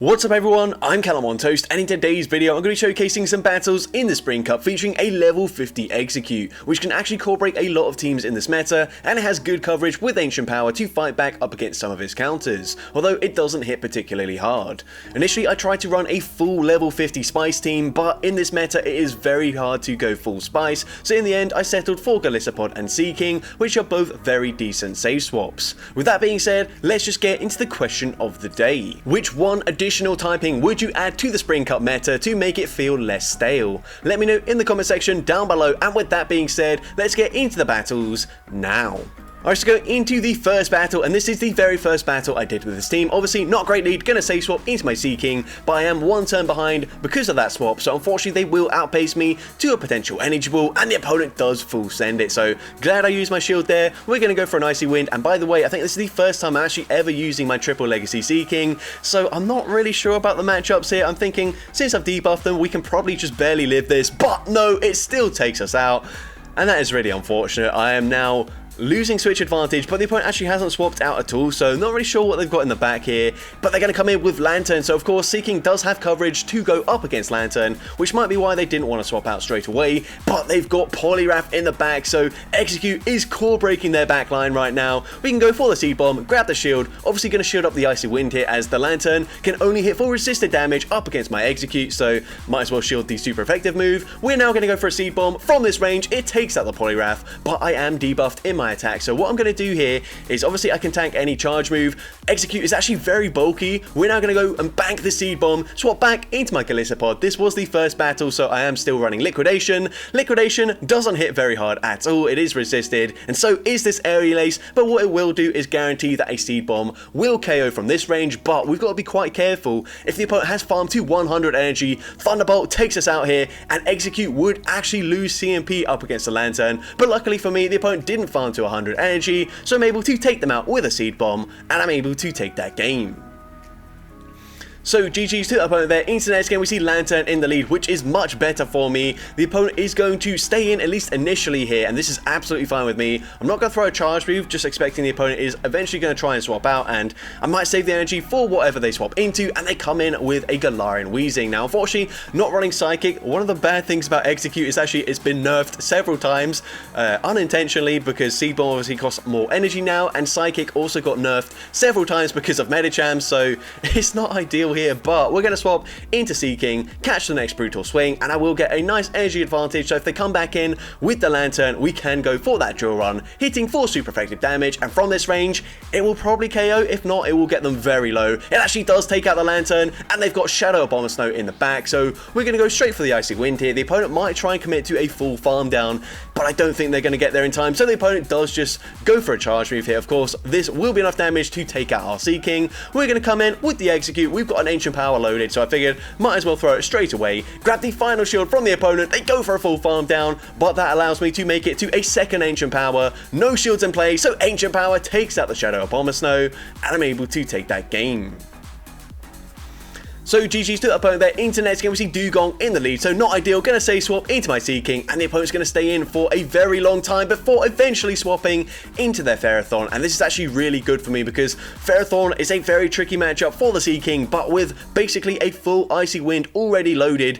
What's up everyone, I'm CallumOnToast, and in today's video I'm going to be showcasing some battles in the Spring Cup featuring a level 50 Exeggcute, which can actually core break a lot of teams in this meta, and it has good coverage with Ancient Power to fight back up against some of his counters, although it doesn't hit particularly hard. Initially I tried to run a full level 50 Spice team, but in this meta it is very hard to go full Spice, so in the end I settled for Galissapod and Sea King, which are both very decent save swaps. With that being said, let's just get into the question of the day. Which one additional typing would you add to the Spring Cup meta to make it feel less stale? Let me know in the comment section down below, and with that being said, let's get into the battles now. Alright, so go into the first battle, and this is the very first battle I did with this team. Obviously, not great lead, gonna save swap into my Sea King, but I am one turn behind because of that swap, so unfortunately they will outpace me to a potential energy ball, and the opponent does full send it, so glad I used my shield there. We're gonna go for an Icy Wind, and by the way, I think this is the first time I'm actually ever using my triple legacy Sea King, so I'm not really sure about the matchups here. I'm thinking, since I've debuffed them, we can probably just barely live this, but no, it still takes us out, and that is really unfortunate. I am now losing switch advantage, but the opponent actually hasn't swapped out at all, so not really sure what they've got in the back here, but they're going to come in with Lantern, so of course Sea King does have coverage to go up against Lantern, which might be why they didn't want to swap out straight away, but they've got Poliwrath in the back, so Exeggcute is core breaking their back line right now. We can go for the Seed Bomb, grab the shield, obviously going to shield up the Icy Wind here, as the Lantern can only hit full resisted damage up against my Exeggcute, so might as well shield the super effective move. We're now going to go for a Seed Bomb from this range. It takes out the Poliwrath, but I am debuffed in my attack, so what I'm going to do here is, obviously I can tank any charge move. Exeggcute is actually very bulky. We're now going to go and bank the Seed Bomb, swap back into my Galissapod. This was the first battle, so I am still running Liquidation. Liquidation doesn't hit very hard at all. It is resisted, and so is this Aerial Ace, but what it will do is guarantee that a Seed Bomb will KO from this range, but we've got to be quite careful. If the opponent has farmed to 100 energy, Thunderbolt takes us out here, and Exeggcute would actually lose CMP up against the Lantern, but luckily for me, the opponent didn't farm to 100 energy, so I'm able to take them out with a Seed Bomb, and I'm able to take that game. So GG's to the opponent there. Into the next game we see Lantern in the lead, which is much better for me. The opponent is going to stay in, at least initially here, and this is absolutely fine with me. I'm not going to throw a charge move, just expecting the opponent is eventually going to try and swap out, and I might save the energy for whatever they swap into, and they come in with a Galarian Weezing. Now unfortunately, not running Psychic, one of the bad things about Exeggcute is actually it's been nerfed several times, unintentionally, because Seed Bomb obviously costs more energy now, and Psychic also got nerfed several times because of Medicham, so it's not ideal here, but we're going to swap into Sea King, catch the next Brutal Swing, and I will get a nice energy advantage, so if they come back in with the Lantern, we can go for that drill run, hitting for super effective damage, and from this range, it will probably KO. If not, it will get them very low. It actually does take out the Lantern, and they've got Shadow Abomasnow in the back, so we're going to go straight for the Icy Wind here. The opponent might try and commit to a full farm down, but I don't think they're going to get there in time, so the opponent does just go for a charge move here. Of course, this will be enough damage to take out our Sea King. We're going to come in with the Exeggcute. We've got an Ancient Power loaded, so I figured might as well throw it straight away. Grab the final shield from the opponent. They go for a full farm down, but that allows me to make it to a second Ancient Power. No shields in play, so Ancient Power takes out the Shadow Abomasnow, and I'm able to take that game. So GG's to the opponent there. Into the next game we see Dugong in the lead, so not ideal. Gonna say swap into my Sea King, and the opponent's gonna stay in for a very long time before eventually swapping into their Ferrothorn, and this is actually really good for me because Ferrothorn is a very tricky matchup for the Sea King, but with basically a full Icy Wind already loaded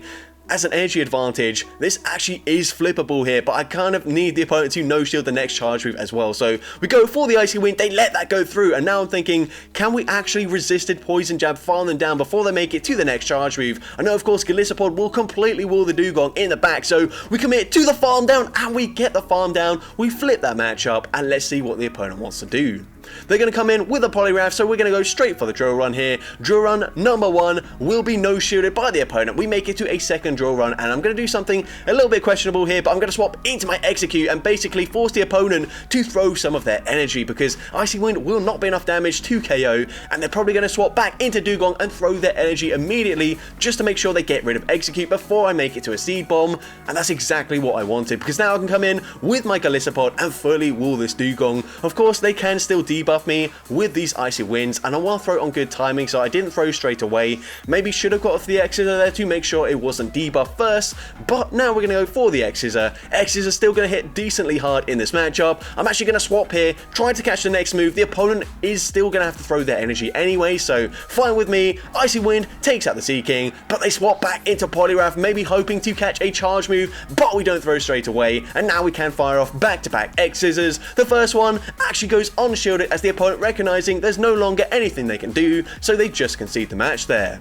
as an energy advantage, this actually is flippable here, but I kind of need the opponent to no-shield the next charge move as well. So we go for the Icy Wind, they let that go through, and now I'm thinking, can we actually resisted Poison Jab, farm them down before they make it to the next charge move? I know, of course, Galissapod will completely wall the Dugong in the back, so we commit to the farm down, and we get the farm down. We flip that matchup, and let's see what the opponent wants to do. They're going to come in with a Poliwrath, so we're going to go straight for the drill run here. Drill run number 1 will be no-shielded by the opponent. We make it to a second drill run, and I'm going to do something a little bit questionable here, but I'm going to swap into my Exeggcute and basically force the opponent to throw some of their energy, because Icy Wind will not be enough damage to KO, and they're probably going to swap back into Dugong and throw their energy immediately just to make sure they get rid of Exeggcute before I make it to a Seed Bomb, and that's exactly what I wanted, because now I can come in with my Galissapod and fully wall this Dugong. Of course, they can still debuff debuff me with these Icy Winds, and I want to throw it on good timing, so I didn't throw straight away. Maybe should have got off the Exeggcute there to make sure it wasn't debuffed first, but now we're going to go for the Exeggcute. Exeggcute still going to hit decently hard in this matchup. I'm actually going to swap here, trying to catch the next move. The opponent is still going to have to throw their energy anyway, so fine with me. Icy Wind takes out the Sea King, but they swap back into Poliwrath, maybe hoping to catch a charge move, but we don't throw straight away, and now we can fire off back-to-back X-Scissors. The first one actually goes unshielded as the opponent recognizing there's no longer anything they can do, so they just concede the match there.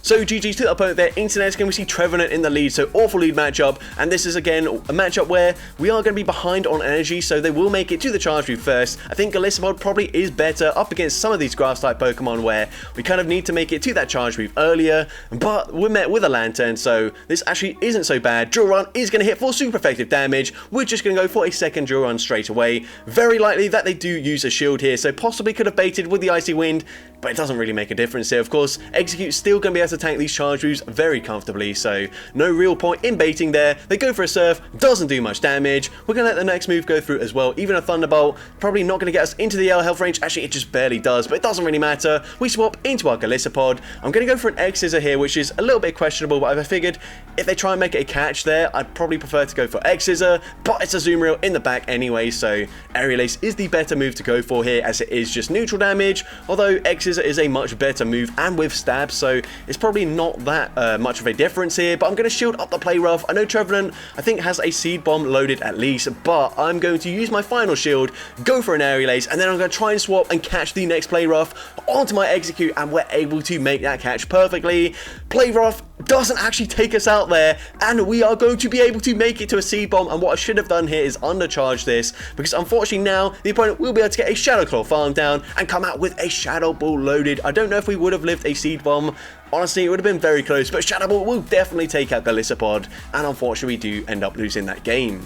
So GG's to the opponent there. Into the next game we see Trevenant in the lead, so awful lead matchup, and this is again a matchup where we are going to be behind on energy, so they will make it to the charge move first. I think Galissapod probably is better up against some of these grass type Pokemon where we kind of need to make it to that charge move earlier, but we're met with a Lantern, so this actually isn't so bad. Drill Run is going to hit for super effective damage. We're just going to go for a second Drill Run straight away. Very likely that they do use a shield here, so possibly could have baited with the Icy Wind, but it doesn't really make a difference here. Of course, Exeggcute still going to be able to tank these charge moves very comfortably, so no real point in baiting there. They go for a Surf, doesn't do much damage. We're going to let the next move go through as well. Even a Thunderbolt, probably not going to get us into the L health range. Actually, it just barely does, but it doesn't really matter. We swap into our Galissapod. I'm going to go for an X-Scissor here, which is a little bit questionable, but I figured if they try and make it a catch there, I'd probably prefer to go for X-Scissor, but it's a Zoom Reel in the back anyway, so Aerial Ace is the better move to go for here, as it is just neutral damage, although X-Scissor is a much better move and with stab, so it's probably not that much of a difference here. But I'm going to shield up the Play Rough. I know Trevenant, I think, has a Seed Bomb loaded at least, but I'm going to use my final shield, go for an Aerial Ace, and then I'm going to try and swap and catch the next Play Rough onto my Exeggcute, and we're able to make that catch perfectly. Play Rough doesn't actually take us out there, and we are going to be able to make it to a Seed Bomb. And what I should have done here is undercharge this, because unfortunately now the opponent will be able to get a Shadow Claw farm down and come out with a Shadow Ball loaded. I don't know if we would have lived a Seed Bomb. Honestly, it would have been very close, but Shadow Ball will definitely take out Galissapod, and unfortunately we do end up losing that game.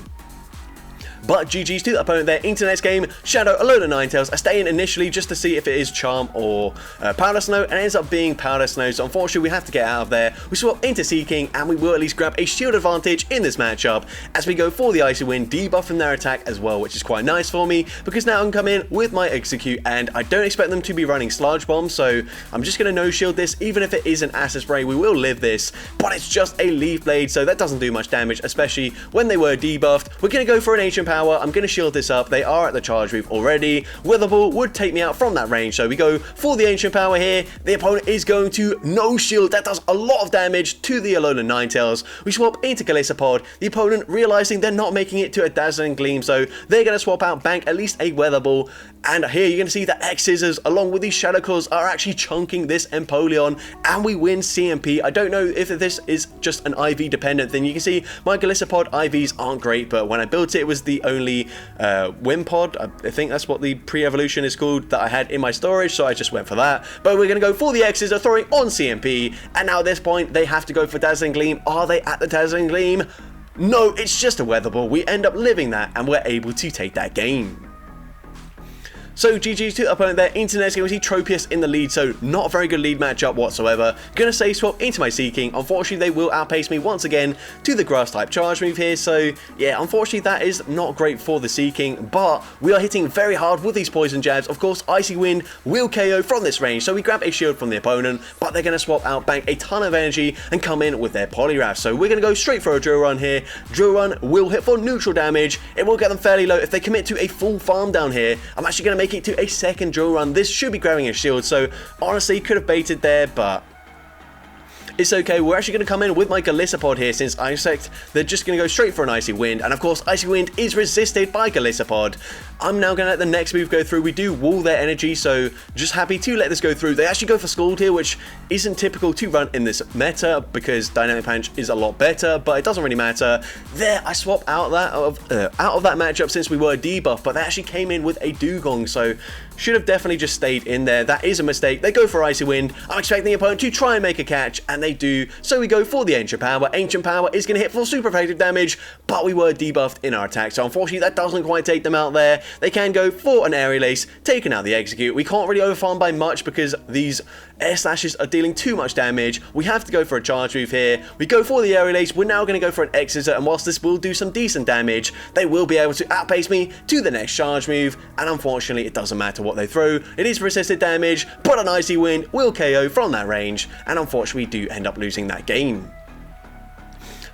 But GG's to the opponent there. Into the next game, Shadow, a load of Ninetales. I stay in initially just to see if it is Charm or Powder Snow, and it ends up being Powder Snow, so unfortunately we have to get out of there. We swap into Sea King, and we will at least grab a shield advantage in this matchup as we go for the Icy Wind, debuffing their attack as well, which is quite nice for me, because now I can come in with my Exeggcute, and I don't expect them to be running Sludge Bomb, so I'm just going to no-shield this. Even if it is an Acid Spray, we will live this, but it's just a Leaf Blade, so that doesn't do much damage, especially when they were debuffed. We're going to go for an Ancient Power. I'm going to shield this up. They are at the charge move already. Wither Ball would take me out from that range, so we go for the Ancient Power here. The opponent is going to no shield. That does a lot of damage to the Alolan Ninetales. We swap into Galissapod. The opponent realizing they're not making it to a Dazzling Gleam, so they're going to swap out, bank at least a Weather Ball. And here you're going to see that X-Scissors along with these Shadow Claws are actually chunking this Empoleon, and we win CMP. I don't know if this is just an IV dependent thing. You can see my Galissapod IVs aren't great, but when I built it, it was the only Wimpod, I think that's what the pre-evolution is called, that I had in my storage, so I just went for that. But we're going to go for the X-Scissor, throwing on CMP, and now at this point they have to go for Dazzling Gleam. Are they at the Dazzling Gleam? No, it's just a Weather Ball. We end up living that, and we're able to take that game. So GG's to the opponent there. Into the next game we see Tropius in the lead, so not a very good lead matchup whatsoever. Gonna say swap into my Sea King. Unfortunately they will outpace me once again to the grass type charge move here, so yeah, unfortunately that is not great for the Sea King, but we are hitting very hard with these poison jabs. Of course Icy Wind will KO from this range, so we grab a shield from the opponent, but they're gonna swap out, bank a ton of energy and come in with their Poliwrath. So we're gonna go straight for a Drill Run here. Drill Run will hit for neutral damage. It will get them fairly low. If they commit to a full farm down here, I'm actually gonna make it to a second Drill Run. This should be grabbing a shield, so honestly could have baited there, but it's okay. We're actually going to come in with my Galissapod here, since I expect they're just going to go straight for an Icy Wind, and of course Icy Wind is resisted by Galissapod. I'm now going to let the next move go through. We do wall their energy, so just happy to let this go through. They actually go for Scald here, which isn't typical to run in this meta, because Dynamic Punch is a lot better, but it doesn't really matter. There, I swap out of that matchup since we were debuffed, but they actually came in with a Dugong, so should have definitely just stayed in there. That is a mistake. They go for Icy Wind. I'm expecting the opponent to try and make a catch, and they do, so we go for the Ancient Power. Ancient Power is going to hit for super effective damage, but we were debuffed in our attack, so unfortunately that doesn't quite take them out there. they can go for an aerial ace, taking out the Exeggcute. We can't really overfarm by much because these air slashes are dealing too much damage. We have to go for a charge move here. We go for the aerial ace. We're now going to go for an Exeggcute, and whilst this will do some decent damage, they will be able to outpace me to the next charge move, and unfortunately it doesn't matter what they throw. It is resisted damage, but an Icy Wind will KO from that range, and unfortunately we do end up losing that game.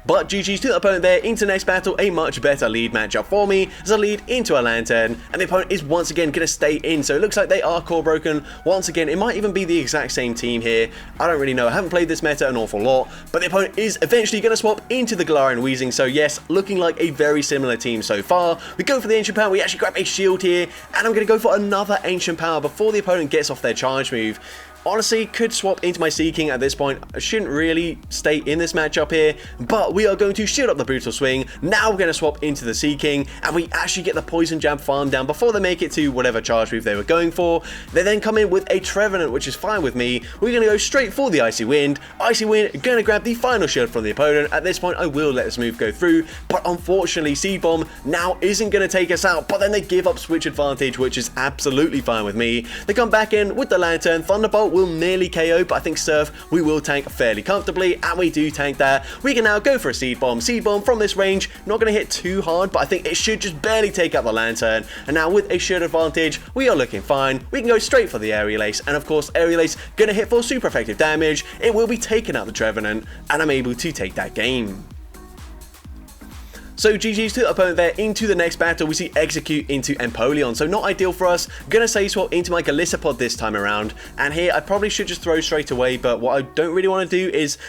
But GG's to the opponent there. Into next battle, a much better lead matchup for me as I lead into a Lantern, and the opponent is once again going to stay in, so it looks like they are core broken once again. It might even be the exact same team here. I don't really know. I haven't played this meta an awful lot, but the opponent is eventually going to swap into the Galarian Weezing, so yes, looking like a very similar team so far. We go for the Ancient Power. We actually grab a shield here, and I'm going to go for another Ancient Power before the opponent gets off their charge move. Honestly, could swap into my Sea King at this point. I shouldn't really stay in this matchup here, but we are going to shield up the Brutal Swing. Now we're going to swap into the Sea King, and we actually get the Poison Jab farm down before they make it to whatever charge move they were going for. They then come in with a Trevenant, which is fine with me. We're going to go straight for the Icy Wind. Icy Wind going to grab the final shield from the opponent. At this point, I will let this move go through, but unfortunately, Seed Bomb now isn't going to take us out, but then they give up Switch Advantage, which is absolutely fine with me. They come back in with the Lantern. Thunderbolt will nearly KO, but I think Surf we will tank fairly comfortably, and we do tank that. We can now go for a Seed Bomb. Seed Bomb from this range, not going to hit too hard, but I think it should just barely take out the Lantern, and now with a shield advantage, we are looking fine. We can go straight for the Aerial Ace, and of course, Aerial Ace going to hit for super effective damage. It will be taking out the Trevenant, and I'm able to take that game. So GG's to the opponent there. Into the next battle, we see Exeggcute into Empoleon, so not ideal for us. Gonna say swap into my Galissapod this time around, and here I probably should just throw straight away, but what I don't really want to do is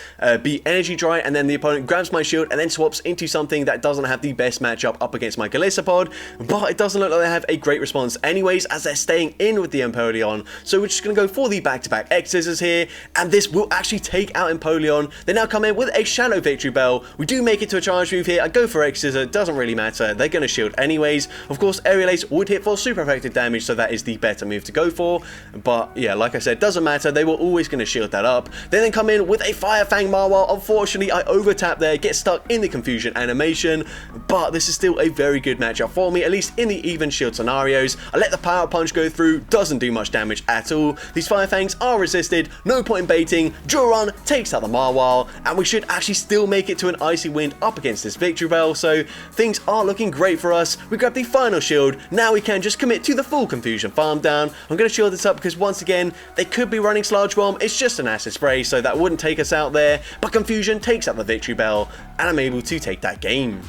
be energy dry, and then the opponent grabs my shield and then swaps into something that doesn't have the best matchup up against my Galissapod, but it doesn't look like they have a great response anyways, as they're staying in with the Empoleon. So we're just gonna go for the back-to-back X-Scissors here, and this will actually take out Empoleon. They now come in with a Shadow Victory Bell. We do make it to a charge move here. I go for X-Scissors. It doesn't really matter. They're going to shield anyways. Of course, Aerial Ace would hit for super effective damage, so that is the better move to go for. But yeah, like I said, doesn't matter. They were always going to shield that up. They then come in with a Fire Fang Marwile. Unfortunately, I overtap there, get stuck in the Confusion animation, but this is still a very good matchup for me, at least in the even shield scenarios. I let the Power Punch go through, doesn't do much damage at all. These Fire Fangs are resisted, no point in baiting. Duran takes out the Marwile, and we should actually still make it to an Icy Wind up against this Victory Bell, so things are looking great for us. We grab the final shield. Now we can just commit to the full Confusion farm down. I'm going to shield this up because once again, they could be running Sludge Bomb. It's just an Acid Spray, so that wouldn't take us out there. But Confusion takes out the Victory Bell, and I'm able to take that game.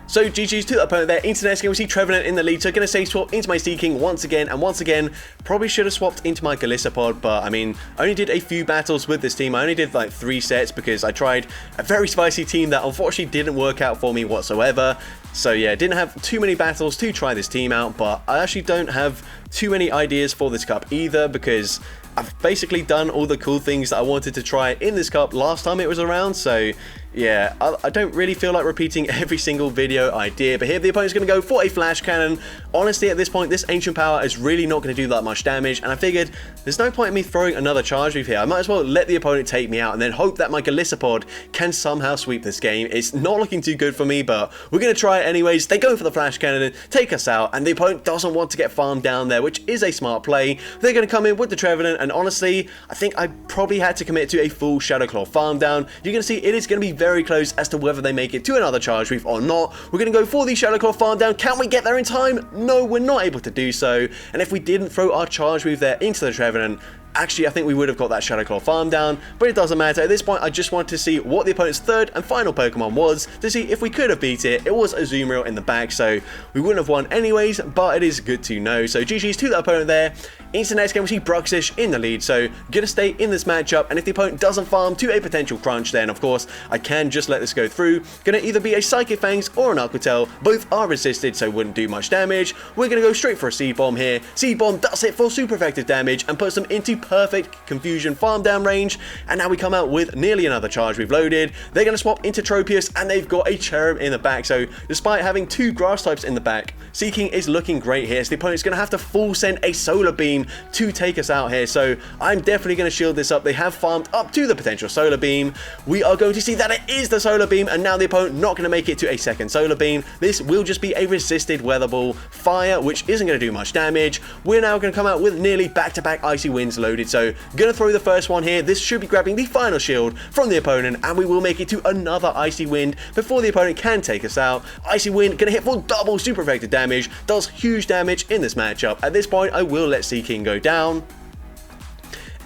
So GG's to the opponent there. Into the next game, we see Trevenant in the lead, so going to say swap into my Sea King once again, and once again, probably should have swapped into my Galissapod, but I mean, I only did a few battles with this team. I only did like 3 sets because I tried a very spicy team that unfortunately didn't work out for me whatsoever. So yeah, didn't have too many battles to try this team out, but I actually don't have too many ideas for this cup either, because I've basically done all the cool things that I wanted to try in this cup last time it was around, so yeah, I don't really feel like repeating every single video idea, but here the opponent's going to go for a Flash Cannon. Honestly, at this point, this Ancient Power is really not going to do that much damage, and I figured there's no point in me throwing another charge move here. I might as well let the opponent take me out and then hope that my Galissapod can somehow sweep this game. It's not looking too good for me, but we're going to try it anyways. They go for the Flash Cannon, take us out, and the opponent doesn't want to get farmed down there, which is a smart play. They're going to come in with the Trevenant, and honestly, I think I probably had to commit to a full Shadow Claw farm down. You're going to see it is going to be very close as to whether they make it to another charge move or not. We're going to go for the Shadow Claw farm down. Can we get there in time? No, we're not able to do so. And if we didn't throw our charge move there into the Trevenant, actually, I think we would have got that Shadow Claw farm down, but it doesn't matter. At this point, I just wanted to see what the opponent's third and final Pokemon was, to see if we could have beat it. It was Azumarill in the back, so we wouldn't have won anyways, but it is good to know. So GG's to the opponent there. Into the next game, we see Bruxish in the lead, so gonna stay in this matchup, and if the opponent doesn't farm to a potential crunch, then of course, I can just let this go through. Gonna either be a Psychic Fangs or an Aqua Tail. Both are resisted, so wouldn't do much damage. We're gonna go straight for a Seed Bomb here. Seed Bomb does hit for super effective damage and puts them into perfect confusion farm down range, and now we come out with nearly another charge we've loaded. They're going to swap into Tropius, and they've got a Cherub in the back, so despite having 2 grass types in the back, Seaking is looking great here, so the opponent's going to have to full send a Solar Beam to take us out here, so I'm definitely going to shield this up. They have farmed up to the potential Solar Beam. We are going to see that it is the Solar Beam, and now the opponent not going to make it to a second Solar Beam. This will just be a resisted Weather Ball Fire, which isn't going to do much damage. We're now going to come out with nearly back-to-back Icy Winds loaded, so going to throw the first one here. This should be grabbing the final shield from the opponent, and we will make it to another Icy Wind before the opponent can take us out. Icy Wind going to hit for double super effective damage, does huge damage in this matchup. At this point, I will let Seaking go down.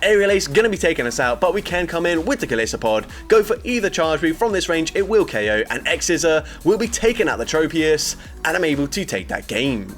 Aerial Ace going to be taking us out, but we can come in with the Galissapod, go for either charge move from this range, it will KO, and Exeggcute will be taking out the Tropius, and I'm able to take that game.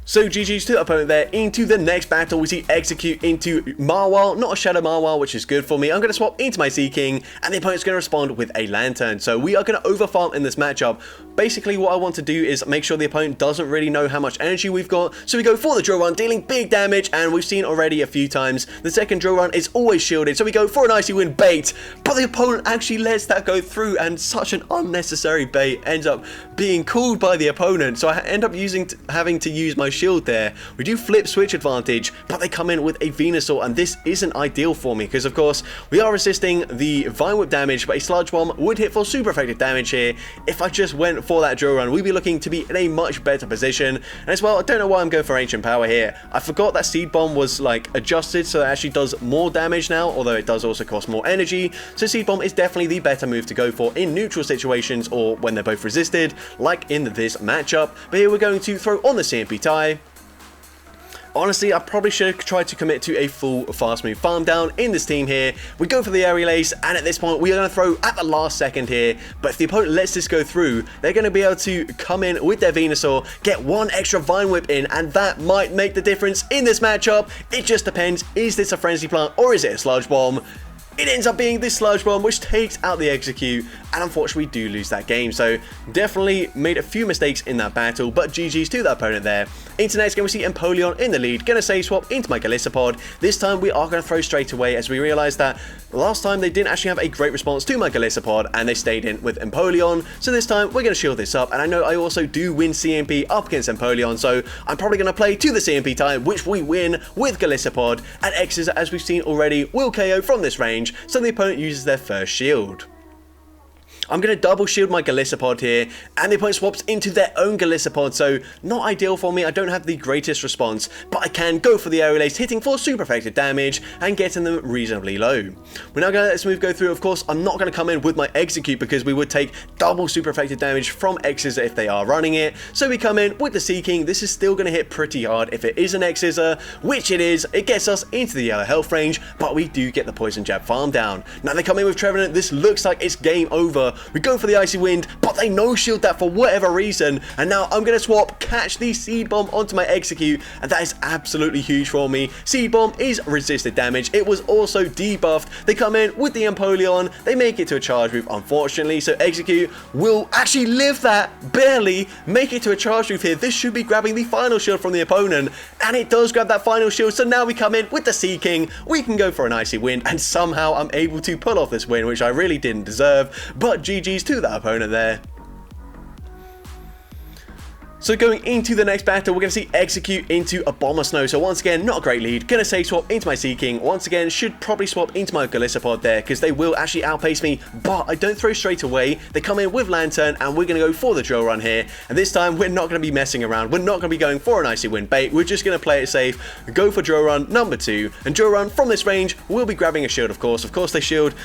So GG's to the opponent there. Into the next battle, we see Exeggcute into Marwile, not a Shadow Marwile, which is good for me. I'm going to swap into my Seaking, and the opponent's going to respond with a Lantern. So we are going to overfarm in this matchup. Basically, what I want to do is make sure the opponent doesn't really know how much energy we've got. So we go for the drill run, dealing big damage, and we've seen already a few times, the second drill run is always shielded. So we go for an Icy Wind bait, but the opponent actually lets that go through, and such an unnecessary bait ends up being called by the opponent. So I end up having to use my shield there. We do flip switch advantage, but they come in with a Venusaur, and this isn't ideal for me because of course we are resisting the Vine Whip damage, but a Sludge Bomb would hit for super effective damage here. If I just went for that drill run, we'd be looking to be in a much better position. And as well, I don't know why I'm going for Ancient Power here. I forgot that Seed Bomb was like adjusted so it actually does more damage now, although it does also cost more energy. So Seed Bomb is definitely the better move to go for in neutral situations or when they're both resisted, like in this matchup. But here we're going to throw on the CMP tie. Honestly, I probably should have tried to commit to a full fast move farm down in this team here. We go for the Aerial Ace, and at this point, we are going to throw at the last second here. But if the opponent lets this go through, they're going to be able to come in with their Venusaur, get one extra Vine Whip in, and that might make the difference in this matchup. It just depends, is this a Frenzy Plant or is it a Sludge Bomb? It ends up being this Sludge Bomb, which takes out the Exeggcute, and unfortunately we do lose that game. So definitely made a few mistakes in that battle, but GG's to that opponent there. Into next game, we see Empoleon in the lead, going to save swap into my Galissapod. This time we are going to throw straight away, as we realise that last time they didn't actually have a great response to my Galissapod, and they stayed in with Empoleon. So this time we're going to shield this up, and I know I also do win CMP up against Empoleon, so I'm probably going to play to the CMP time, which we win with Galissapod, and Exeggcute, as we've seen already, will KO from this range, so the opponent uses their first shield. I'm going to double shield my Galissapod here, and the opponent swaps into their own Galissapod, so not ideal for me. I don't have the greatest response, but I can go for the Aerial Ace, hitting for super effective damage and getting them reasonably low. We're now going to let this move go through. Of course, I'm not going to come in with my Exeggcute because we would take double super effective damage from Exeggcute if they are running it. So we come in with the Seaking. This is still going to hit pretty hard if it is an Exeggcute, which it is. It gets us into the yellow health range, but we do get the Poison Jab farm down. Now they come in with Trevenant. This looks like it's game over. We go for the Icy Wind, but they no-shield that for whatever reason, and now I'm going to swap, catch the Seed Bomb onto my Exeggcute, and that is absolutely huge for me. Seed Bomb is resisted damage. It was also debuffed. They come in with the Empoleon. They make it to a charge move, unfortunately, so Exeggcute will actually live that, barely make it to a charge move here. This should be grabbing the final shield from the opponent, and it does grab that final shield, so now we come in with the Seaking. We can go for an Icy Wind, and somehow I'm able to pull off this win, which I really didn't deserve, but GG's to that opponent there. So going into the next battle, we're going to see Exeggcute into Abomasnow. So once again, not a great lead. Going to save swap into my Seaking. Once again, should probably swap into my Galissapod there because they will actually outpace me, but I don't throw straight away. They come in with Lantern, and we're going to go for the drill run here. And this time, we're not going to be messing around. We're not going to be going for an Icy Wind bait. We're just going to play it safe, go for drill run number 2. And drill run from this range, we'll be grabbing a shield, of course. Of course, they shield...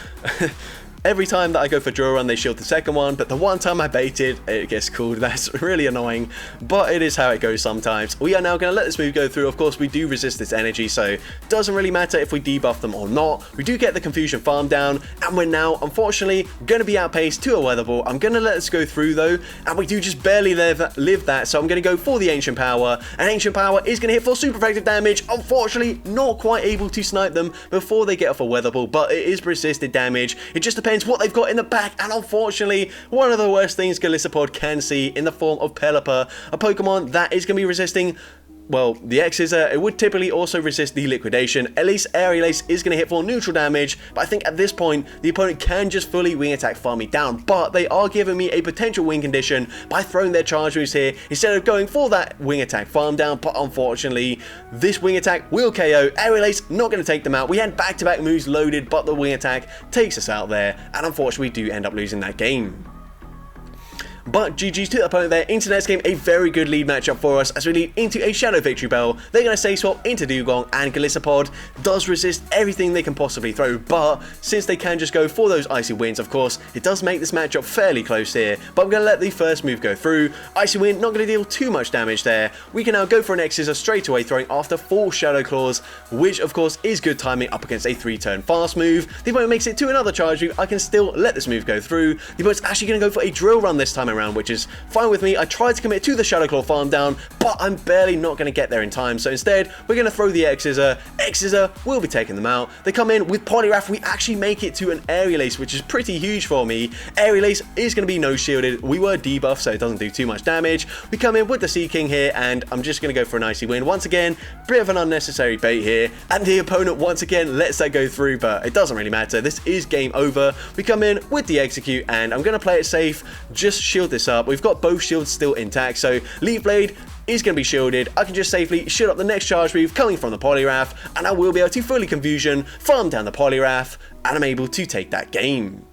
Every time that I go for drill run, they shield the second one, but the one time I baited, it gets called. That's really annoying, but it is how it goes sometimes. We are now going to let this move go through. Of course, we do resist its energy, so it doesn't really matter if we debuff them or not. We do get the confusion farm down, and we're now, unfortunately, going to be outpaced to a Weather Ball. I'm going to let this go through, though, and we do just barely live that, so I'm going to go for the Ancient Power, and Ancient Power is going to hit for super effective damage. Unfortunately, not quite able to snipe them before they get off a Weather Ball, but it is resisted damage. It just depends what they've got in the back, and unfortunately one of the worst things Galissapod can see in the form of Pelipper, a Pokemon that is going to be resisting well, the Exeggcute, it would typically also resist the liquidation. At least Aerial Ace is going to hit for neutral damage, but I think at this point, the opponent can just fully wing attack farm me down, but they are giving me a potential win condition by throwing their charge moves here instead of going for that wing attack farm down, but unfortunately, this wing attack will KO. Aerial Ace not going to take them out. We had back-to-back moves loaded, but the wing attack takes us out there, and unfortunately, we do end up losing that game. But GG's to the opponent there. Into next game, a very good lead matchup for us as we lead into a Shadow Victory Bell. They're going to stay swap into Dugong, and Galissapod does resist everything they can possibly throw, but since they can just go for those Icy Winds, of course, it does make this matchup fairly close here. But I'm going to let the first move go through. Icy Wind not going to deal too much damage there. We can now go for an Exeggcute straight away, throwing after 4 Shadow Claws, which of course is good timing up against a 3-turn fast move. The opponent makes it to another charge move. I can still let this move go through. The opponent's actually going to go for a Drill Run this time around, which is fine with me. I tried to commit to the Shadow Claw farm down, but I'm barely not going to get there in time. So instead, we're going to throw the Exeggcute. Exeggcute will be taking them out. They come in with Poliwrath. We actually make it to an Aerial Ace, which is pretty huge for me. Aerial Ace is going to be no shielded. We were debuffed, so it doesn't do too much damage. We come in with the Sea King here, and I'm just going to go for an Icy Wind. Once again, bit of an unnecessary bait here, and the opponent once again lets that go through, but it doesn't really matter. This is game over. We come in with the Exeggcute, and I'm going to play it safe. Just shield this up. We've got both shields still intact, so Leaf Blade is going to be shielded. I can just safely shield up the next charge move coming from the Poliwrath, and I will be able to fully Confusion, farm down the Poliwrath, and I'm able to take that game.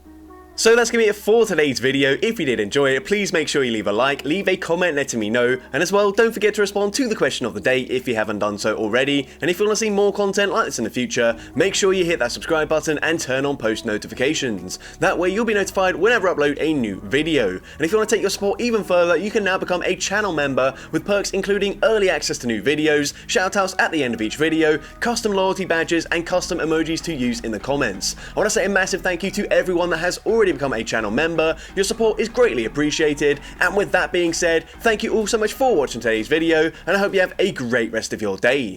So that's going to be it for today's video. If you did enjoy it, please make sure you leave a like, leave a comment letting me know, and as well, don't forget to respond to the question of the day if you haven't done so already. And if you want to see more content like this in the future, make sure you hit that subscribe button and turn on post notifications. That way you'll be notified whenever I upload a new video. And if you want to take your support even further, you can now become a channel member with perks including early access to new videos, shoutouts at the end of each video, custom loyalty badges, and custom emojis to use in the comments. I want to say a massive thank you to everyone that has already become a channel member. Your support is greatly appreciated, and with that being said, thank you all so much for watching today's video, and I hope you have a great rest of your day.